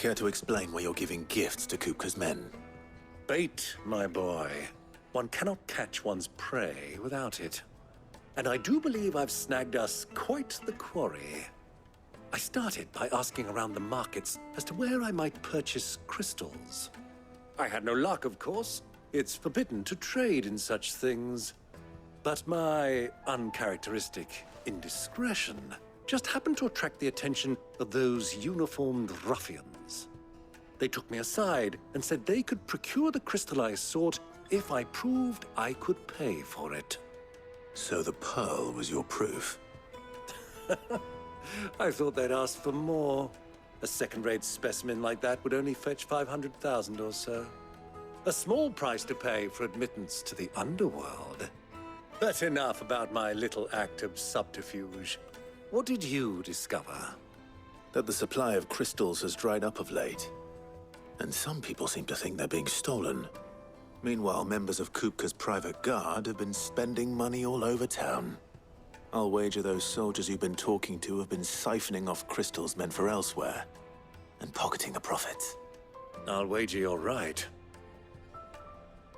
Care to explain why you're giving gifts to Kupka's men? Bait, my boy. One cannot catch one's prey without it. And I do believe I've snagged us quite the quarry. I started by asking around the markets as to where I might purchase crystals. I had no luck, of course. It's forbidden to trade in such things. But my uncharacteristic indiscretion just happened to attract the attention of those uniformed ruffians. They took me aside and said they could procure the crystal I sought if I proved I could pay for it. So the pearl was your proof? I thought they'd ask for more. A second-rate specimen like that would only fetch 500,000 or so. A small price to pay for admittance to the underworld. But enough about my little act of subterfuge. What did you discover? That the supply of crystals has dried up of late. And some people seem to think they're being stolen. Meanwhile, members of Kupka's private guard have been spending money all over town. I'll wager those soldiers you've been talking to have been siphoning off crystals meant for elsewhere, and pocketing the profits. I'll wager you're right.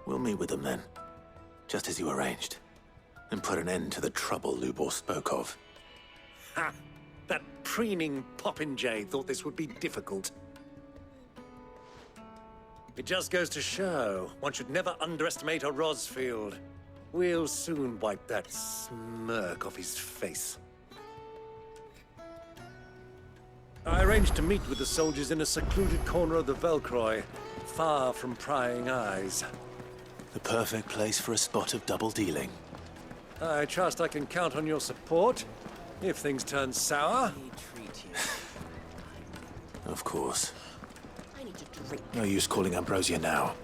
We'll meet with them then, just as you arranged, and put an end to the trouble Lubor spoke of. Ha! That preening popinjay thought this would be difficult. It just goes to show, one should never underestimate a Rosfield. We'll soon wipe that smirk off his face. I arranged to meet with the soldiers in a secluded corner of the Velcroy, far from prying eyes. The perfect place for a spot of double dealing. I trust I can count on your support, if things turn sour. Of course. I need to drink. No use calling Ambrosia now.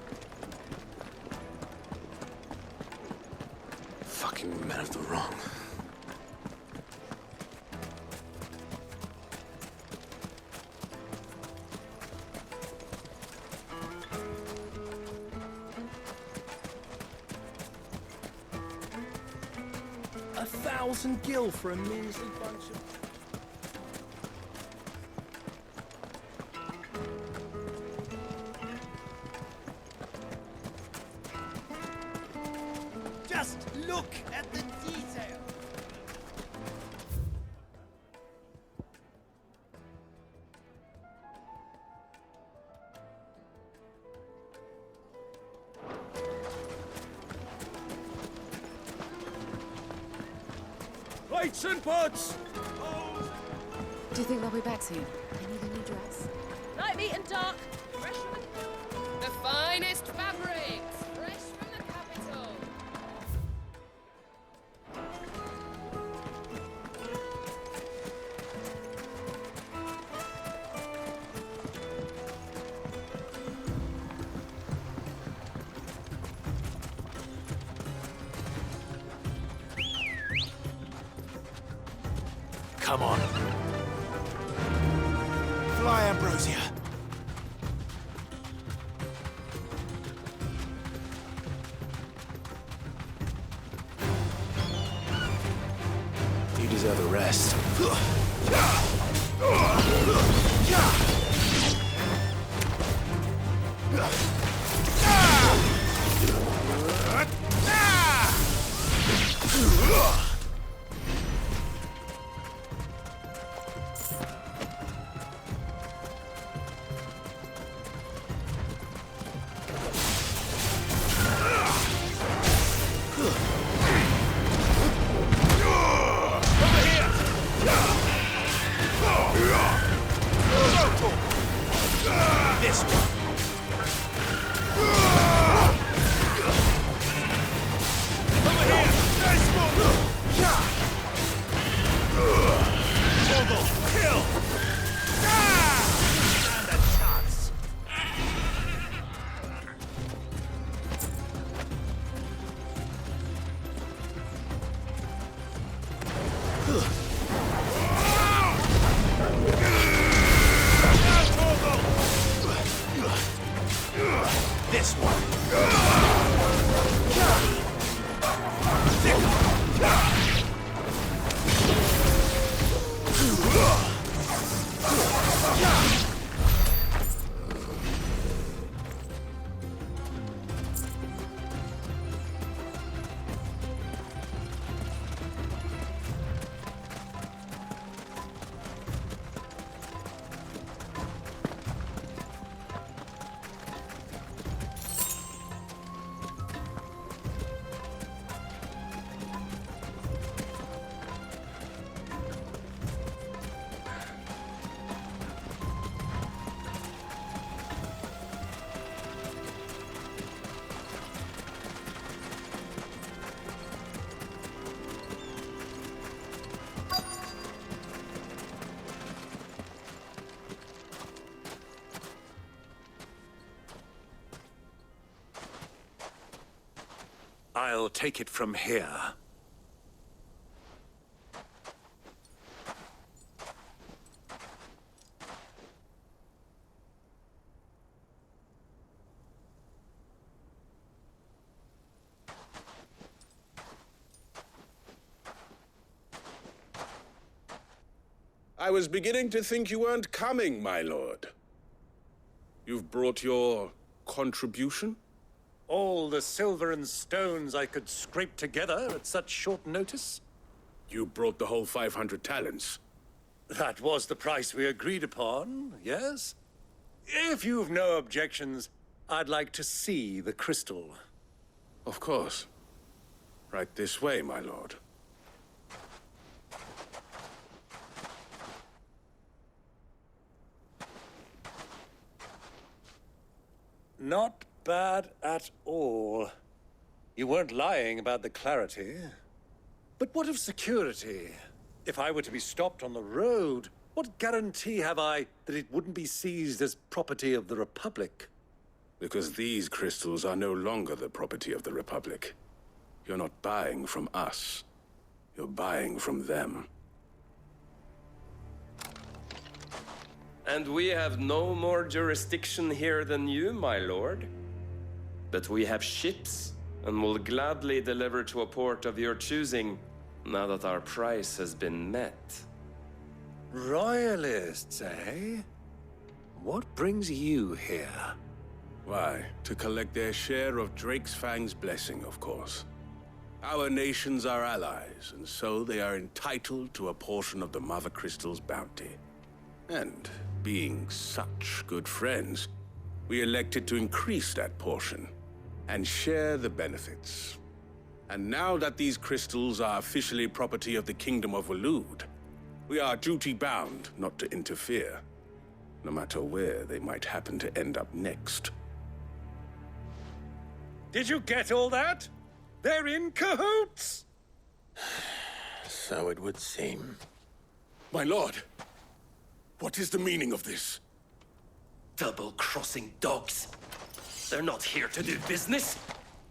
Fucking men of the wrong. A 1,000 gil for a measly bunch of... Just look at the detail. Lights and pots! Do you think they'll be back soon? I need a new dress. Light, meat, and dark. Fresh from the finest fabrics. Fresh from the capital. Come on. Fly, Ambrosia. You deserve a rest. This one. Over here. Nice move. Toggle. Kill. And a chance. This one. I'll take it from here. I was beginning to think you weren't coming, my lord. You've brought your contribution? All the silver and stones I could scrape together at such short notice? You brought the whole 500 talents. That was the price we agreed upon, yes? If you've no objections, I'd like to see the crystal. Of course. Right this way, my lord. Not bad at all. You weren't lying about the clarity. But what of security? If I were to be stopped on the road, what guarantee have I that it wouldn't be seized as property of the Republic? Because these crystals are no longer the property of the Republic. You're not buying from us. You're buying from them. And we have no more jurisdiction here than you, my lord. But we have ships, and will gladly deliver to a port of your choosing, now that our price has been met. Royalists, eh? What brings you here? Why, to collect their share of Drake's Fang's blessing, of course. Our nations are allies, and so they are entitled to a portion of the Mother Crystal's bounty. And being such good friends, we elected to increase that portion and share the benefits. And now that these crystals are officially property of the Kingdom of Waloed, we are duty-bound not to interfere, no matter where they might happen to end up next. Did you get all that? They're in cahoots! So it would seem. My lord, what is the meaning of this? Double-crossing dogs. They're not here to do business.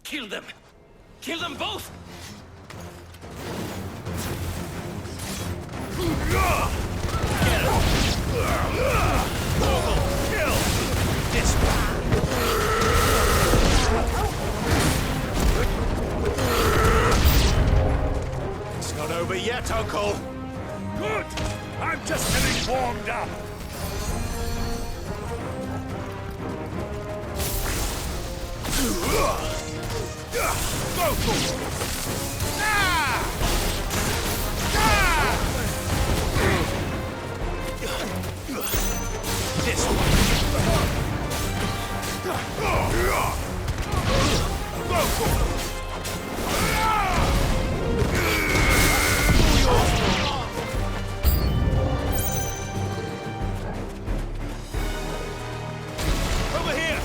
Kill them! Kill them both! It's not over yet, Uncle. Good! I'm just getting warmed up! Go for it! Ah! Ah! This one. Go for it! Over here!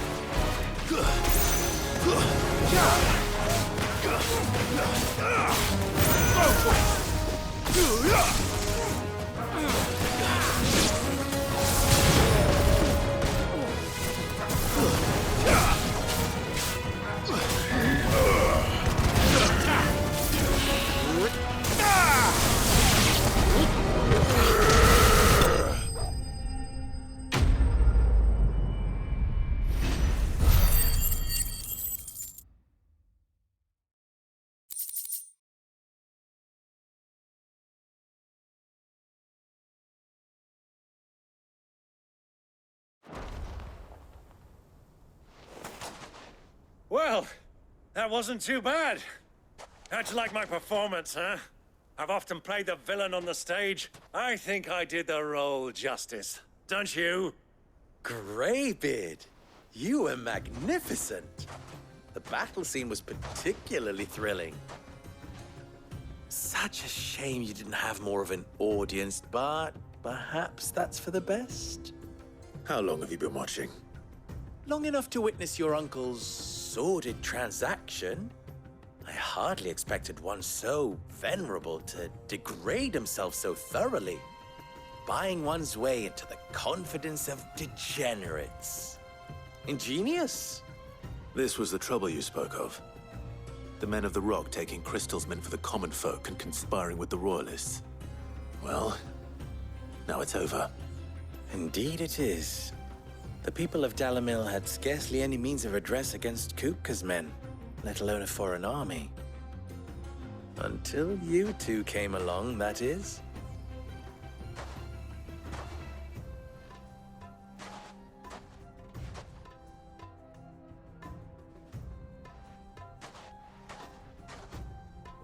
Well, that wasn't too bad. How'd you like my performance, huh? I've often played the villain on the stage. I think I did the role justice. Don't you? Greybeard, you were magnificent. The battle scene was particularly thrilling. Such a shame you didn't have more of an audience, but perhaps that's for the best. How long have you been watching? Long enough to witness your uncle's sordid transaction. I hardly expected one so venerable to degrade himself so thoroughly, buying one's way into the confidence of degenerates. Ingenious. This was the trouble you spoke of. The men of the Rock taking crystals meant for the common folk and conspiring with the Royalists. Well, now it's over. Indeed it is. The people of Dalamil had scarcely any means of redress against Kupka's men, let alone a foreign army. Until you two came along, that is.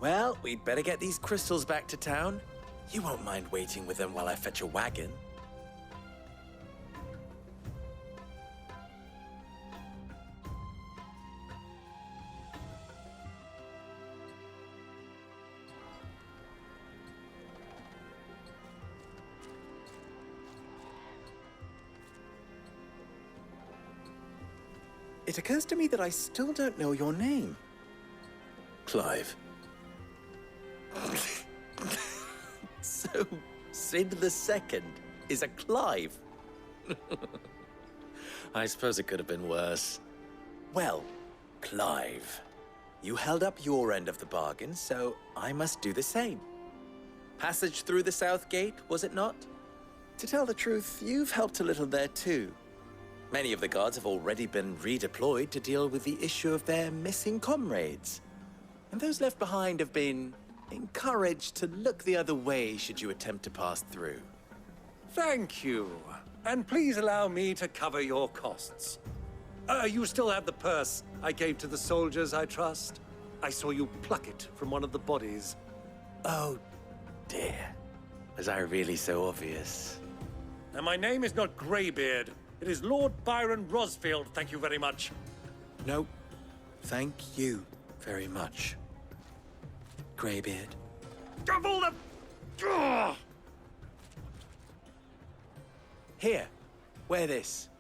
Well, we'd better get these crystals back to town. You won't mind waiting with them while I fetch a wagon. It occurs to me that I still don't know your name. Clive. So, Sid the Second is a Clive? I suppose it could have been worse. Well, Clive, you held up your end of the bargain, so I must do the same. Passage through the South Gate, was it not? To tell the truth, you've helped a little there too. Many of the guards have already been redeployed to deal with the issue of their missing comrades. And those left behind have been encouraged to look the other way should you attempt to pass through. Thank you. And please allow me to cover your costs. You still have the purse I gave to the soldiers, I trust? I saw you pluck it from one of the bodies. Oh, dear. Was I really so obvious? And my name is not Greybeard. It is Lord Byron Rosfield, thank you very much. No, thank you very much, Greybeard. Of all the... Ugh! Here, wear this.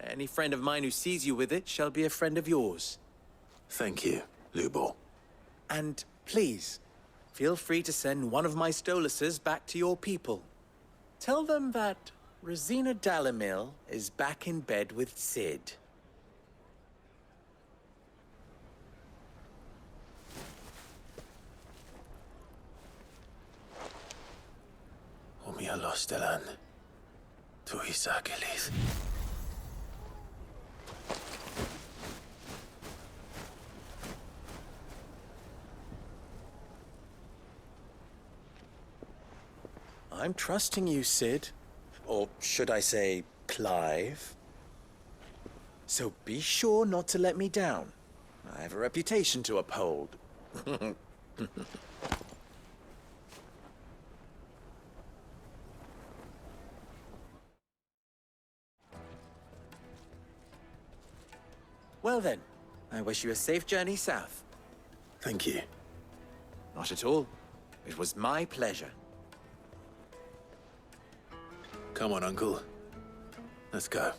Any friend of mine who sees you with it shall be a friend of yours. Thank you, Lubor. And please, feel free to send one of my Stoluses back to your people. Tell them that Rosina Dalamil is back in bed with Sid. Umia Lostelan. Tuisa Gelith. I'm trusting you, Sid. Or should I say, Clive. So be sure not to let me down. I have a reputation to uphold. Well then, I wish you a safe journey south. Thank you. Not at all. It was my pleasure. Come on, Uncle. Let's go.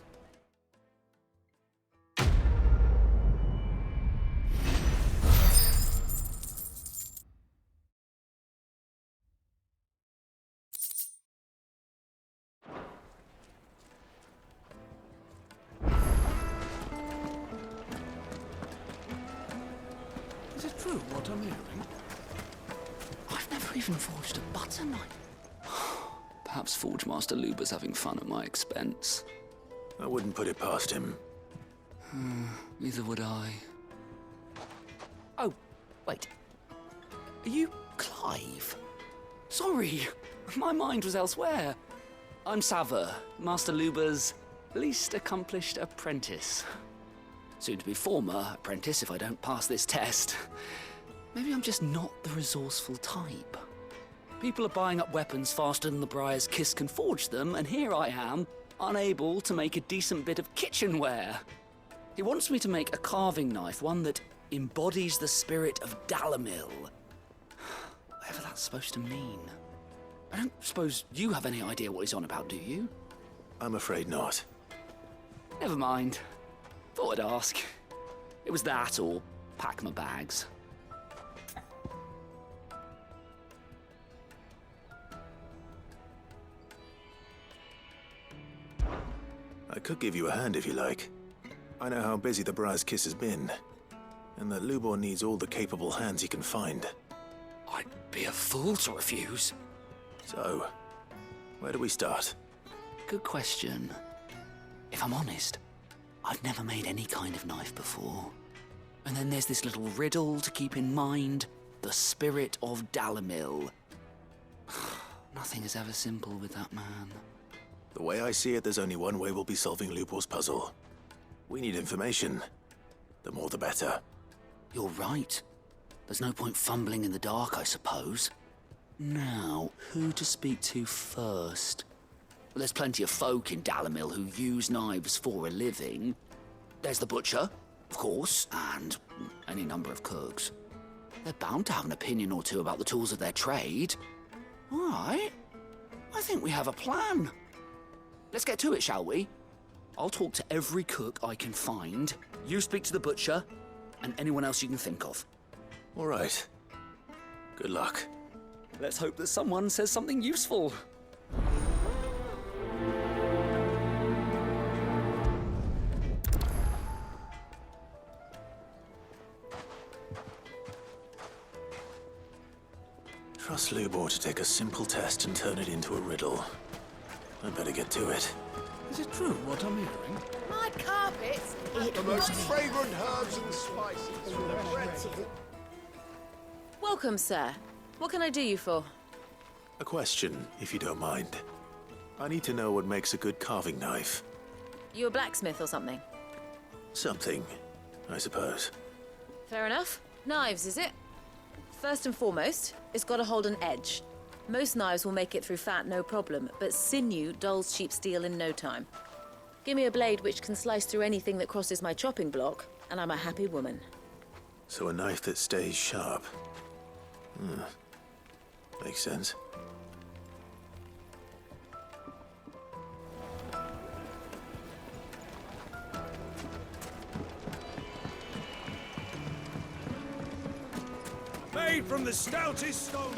Is it true what I'm hearing? I've never even forged a butter knife. Perhaps Forge Master Luber's having fun at my expense. I wouldn't put it past him. Neither would I. Oh, wait. Are you Clive? Sorry, my mind was elsewhere. I'm Sava, Master Luber's least accomplished apprentice. Soon to be former apprentice if I don't pass this test. Maybe I'm just not the resourceful type. People are buying up weapons faster than the Briar's Kiss can forge them, and here I am, unable to make a decent bit of kitchenware. He wants me to make a carving knife, one that embodies the spirit of Dalamil. Whatever that's supposed to mean. I don't suppose you have any idea what he's on about, do you? I'm afraid not. Never mind. Thought I'd ask. It was that or pack my bags. I could give you a hand if you like. I know how busy the Briar's Kiss has been, and that Lubor needs all the capable hands he can find. I'd be a fool to refuse. So, where do we start? Good question. If I'm honest, I've never made any kind of knife before. And then there's this little riddle to keep in mind. The spirit of Dalimil. Nothing is ever simple with that man. The way I see it, there's only one way we'll be solving Lubor's puzzle. We need information. The more the better. You're right. There's no point fumbling in the dark, I suppose. Now, who to speak to first? Well, there's plenty of folk in Dalimil who use knives for a living. There's the butcher, of course, and any number of cooks. They're bound to have an opinion or two about the tools of their trade. All right. I think we have a plan. Let's get to it, shall we? I'll talk to every cook I can find. You speak to the butcher, and anyone else you can think of. All right. Good luck. Let's hope that someone says something useful. Trust Lubor to take a simple test and turn it into a riddle. I'd better get to it. Is it true what I'm hearing? My carpets. The most fragrant herbs and spices. The breadth of the... Welcome, sir. What can I do you for? A question, if you don't mind. I need to know what makes a good carving knife. You a blacksmith or something? Something, I suppose. Fair enough. Knives, is it? First and foremost, it's got to hold an edge. Most knives will make it through fat, no problem, but sinew dulls cheap steel in no time. Give me a blade which can slice through anything that crosses my chopping block, and I'm a happy woman. So a knife that stays sharp. Makes sense. Made from the stoutest stoneware.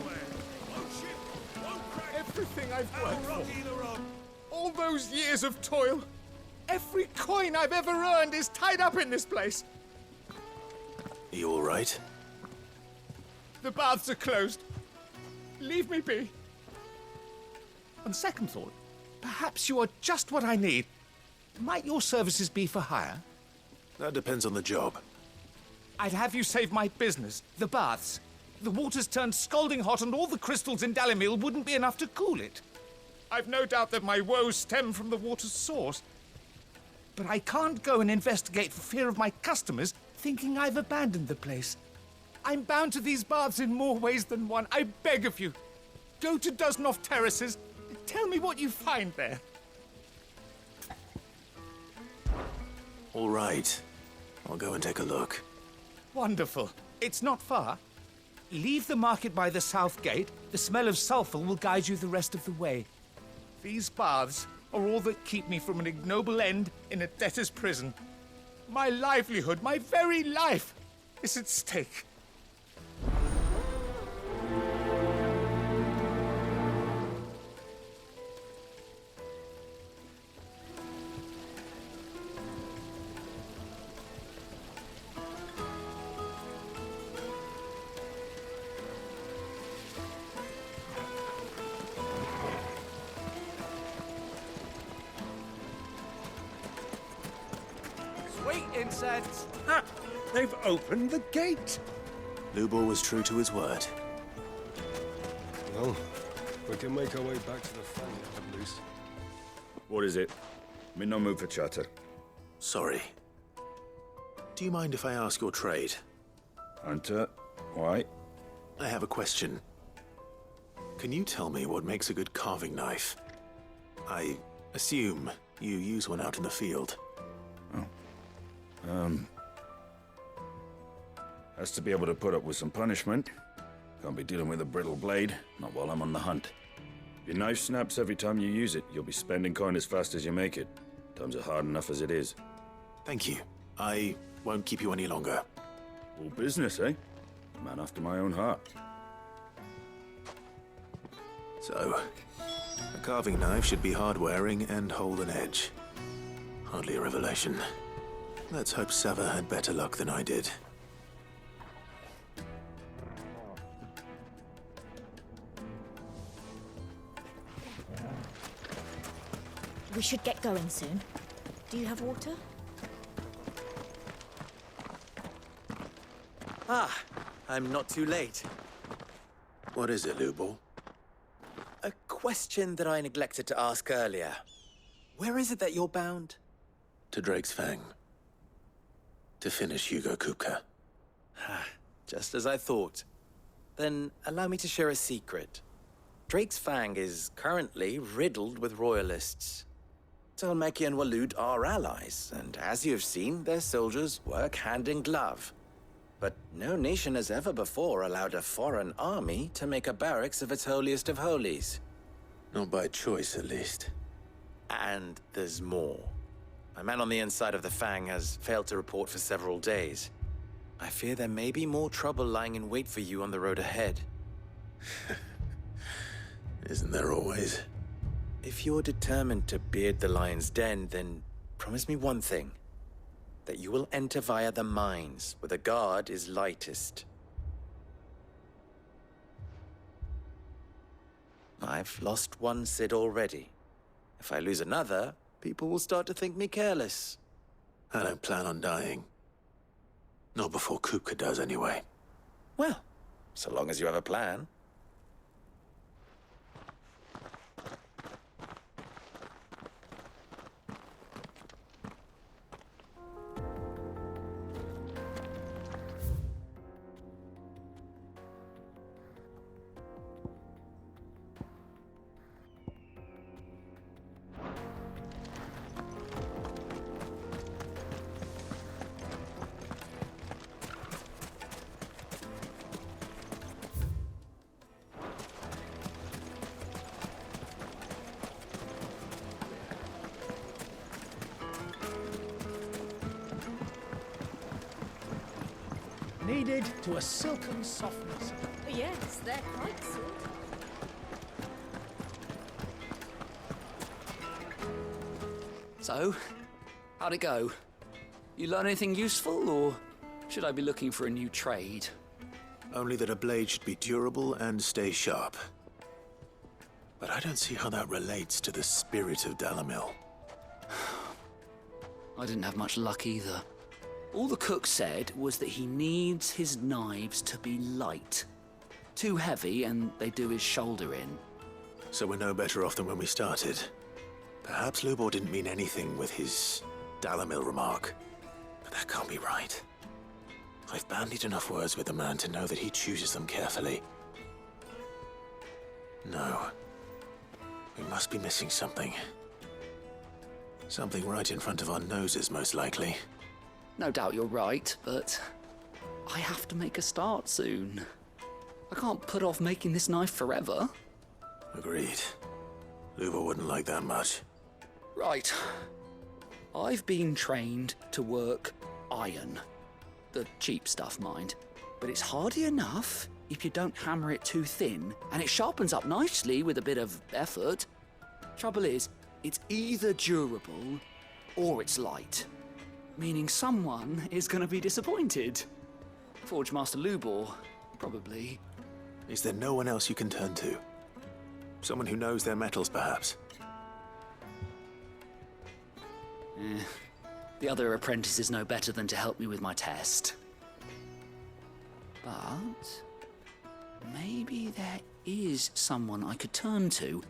Won't chip, won't crack. Everything I've worked How for, rocky the road. all those years of toil, every coin I've ever earned is tied up in this place. Are you all right? The baths are closed. Leave me be. On second thought, perhaps you are just what I need. Might your services be for hire? That depends on the job. I'd have you save my business, the baths. The water's turned scalding hot and all the crystals in Dalimil wouldn't be enough to cool it. I've no doubt that my woes stem from the water's source. But I can't go and investigate for fear of my customers thinking I've abandoned the place. I'm bound to these baths in more ways than one. I beg of you. Go to Dusnoff Terraces. Tell me what you find there. All right. I'll go and take a look. Wonderful. It's not far. Leave the market by the south gate. The smell of sulfur will guide you the rest of the way. These baths are all that keep me from an ignoble end in a debtor's prison. My livelihood, my very life, is at stake. Sweet incense. Ah, they've opened the gate. Lubor was true to his word. Well, we can make our way back to the family, at least. What is it? I'm in no mood for chatter. Sorry. Do you mind if I ask your trade? Hunter, why? I have a question. Can you tell me what makes a good carving knife? I assume you use one out in the field. Has to be able to put up with some punishment. Can't be dealing with a brittle blade, not while I'm on the hunt. If your knife snaps every time you use it, you'll be spending coin as fast as you make it. Times are hard enough as it is. Thank you. I won't keep you any longer. All business, eh? Man after my own heart. So, a carving knife should be hard-wearing and hold an edge. Hardly a revelation. Let's hope Sava had better luck than I did. We should get going soon. Do you have water? Ah, I'm not too late. What is it, Lubor? A question that I neglected to ask earlier. Where is it that you're bound? To Drake's Fang. To finish Hugo Kupka. Just as I thought. Then allow me to share a secret. Drake's Fang is currently riddled with royalists. Talmeki and Walud are allies, and as you have seen, their soldiers work hand in glove. But no nation has ever before allowed a foreign army to make a barracks of its holiest of holies. Not by choice, at least. And there's more. My man on the inside of the Fang has failed to report for several days. I fear there may be more trouble lying in wait for you on the road ahead. Isn't there always? If you're determined to beard the lion's den, then promise me one thing. That you will enter via the mines, where the guard is lightest. I've lost one Cid already. If I lose another, people will start to think me careless. I don't plan on dying. Not before Kupka does, anyway. Well, so long as you have a plan. Kneaded to a silken softness. Yes, they're quite sweet. So, how'd it go? You learn anything useful, or should I be looking for a new trade? Only that a blade should be durable and stay sharp. But I don't see how that relates to the spirit of Dalamil. I didn't have much luck either. All the cook said was that he needs his knives to be light. Too heavy and they do his shoulder in. So we're no better off than when we started. Perhaps Lubor didn't mean anything with his Dalamil remark. But that can't be right. I've bandied enough words with the man to know that he chooses them carefully. No. We must be missing something. Something right in front of our noses, most likely. No doubt you're right, but I have to make a start soon. I can't put off making this knife forever. Agreed. Lubor wouldn't like that much. Right. I've been trained to work iron. The cheap stuff, mind. But it's hardy enough if you don't hammer it too thin, and it sharpens up nicely with a bit of effort. Trouble is, it's either durable or it's light. Meaning someone is going to be disappointed. Forge Master Lubor, probably. Is there no one else you can turn to? Someone who knows their metals, perhaps? The other apprentices know better than to help me with my test. But maybe there is someone I could turn to.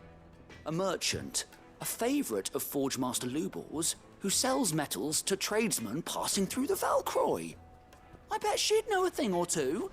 A merchant, a favourite of Forge Master Lubor's, who sells metals to tradesmen passing through the Valcroy. I bet she'd know a thing or two.